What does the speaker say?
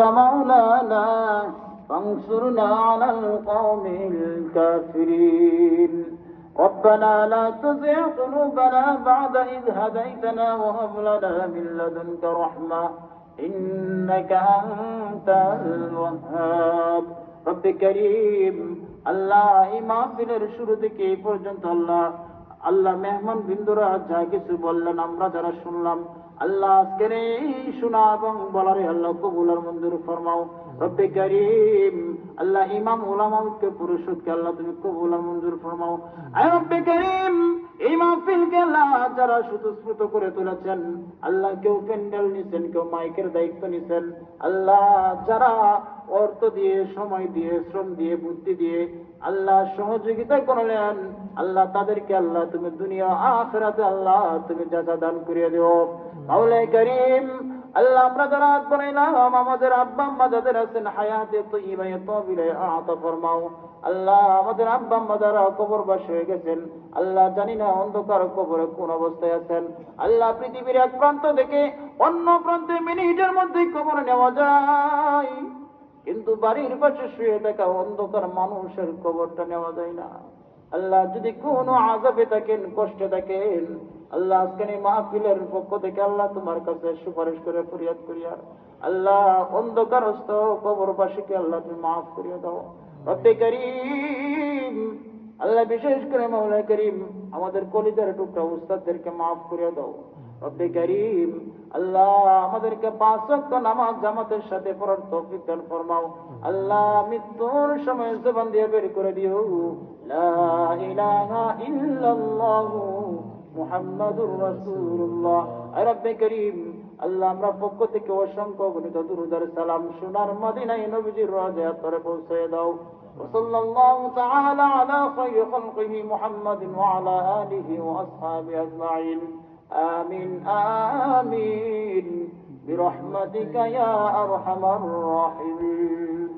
مولانا فانصرنا على القوم الكافرين ربنا لا تزغ قلوبنا بعد إذ هديتنا وهب لنا من لدنك رحمة إنك أنت الوهاب رب كريم আল্লাহ এই মাহফিলের শুরু থেকে এই পর্যন্ত আল্লাহ মেহমান বিন্দুরা যা কিছু বললেন আমরা যারা শুনলাম আল্লাহ আজকের এই শোনা এবং বলারে আল্লাহ কবুল আর মঞ্জুর ফরমাও রব্বে কারীম আল্লাহ ইমাম উলামাকে পুরুষকে আল্লাহ তুমি কবুল আর মঞ্জুর ফরমাও আয় রব্বে কারীম এই মাহফিলকে আল্লাহ যারা সুতস্ফূর্ত করে তুলেছেন আল্লাহ কেউ প্যান্ডেল নিছেন কেউ মাইকের দায়িত্ব নিছেন আল্লাহ যারা অর্থ দিয়ে সময় দিয়ে শ্রম দিয়ে বুদ্ধি দিয়ে আল্লাহ সহযোগিতা করলেন আল্লাহ তাদেরকে আল্লাহ তুমি দুনিয়া আখিরাতে আল্লাহ তুমি জাযা দান করিয়ে দিও মাওলাই করিম আল্লাহ আমরা যারা বানাইলাম আমাদের আব্বা আম্মা যাদের আছেন হায়াতে তয়্যিবায়ে তাবিলে আতা ফরমাও আল্লাহ আমাদের আব্বা আম্মা যারা কবরবাসী হয়ে গেছেন আল্লাহ জানি না অন্ধকার কবরে কোন অবস্থায় আছেন আল্লাহ পৃথিবীর এক প্রান্ত থেকে অন্য প্রান্তে মিনিটের মধ্যে কবরে নেওয়া যায় কিন্তু বাড়ির পাশে শুয়ে থাকা অন্ধকার মানুষের কবরটা নেওয়া যায় না আল্লাহ যদি কোনো আযাবে থাকেন কষ্টে থাকেন আল্লাহ আজকে এই মাহফিলের পক্ষ থেকে আল্লাহ তোমার কাছে সুপারিশ করে ফরিয়াদ করিয়া আল্লাহ অন্ধকারস্থ কবরবাসীকে আল্লাহ তুমি মাফ করিয়ে দাও রব্বে কারীম আল্লাহ বিশেষ করে মাওলা করিম আমাদের কলিজার টুকরা উস্তাদদেরকে মাফ করিয়ে দাও রব্বে কারীম আল্লাহ আমাদেরকে 5 ওয়াক্ত নামাজ জামাতের সাথে পড়ার তৌফিক দান ফরমাও আল্লাহ মৃত্যুর সময় জবান দিয়ে বের করে দিও লা ইলাহা ইল্লাল্লাহু মুহাম্মাদুর রাসূলুল্লাহ আয় রব্বে কারীম আল্লাহ আমরা পক্ষ থেকে অসংখ্য গণিত দুরূদ আর সালাম সোনার মদিনায় নবীজির রওজায় তরে পৌঁছে দাও وصلى الله تعالى على خير خلقه محمد وعلى آله وأصحابه أجمعين آمين آمين برحمتك يا أرحم الراحمين.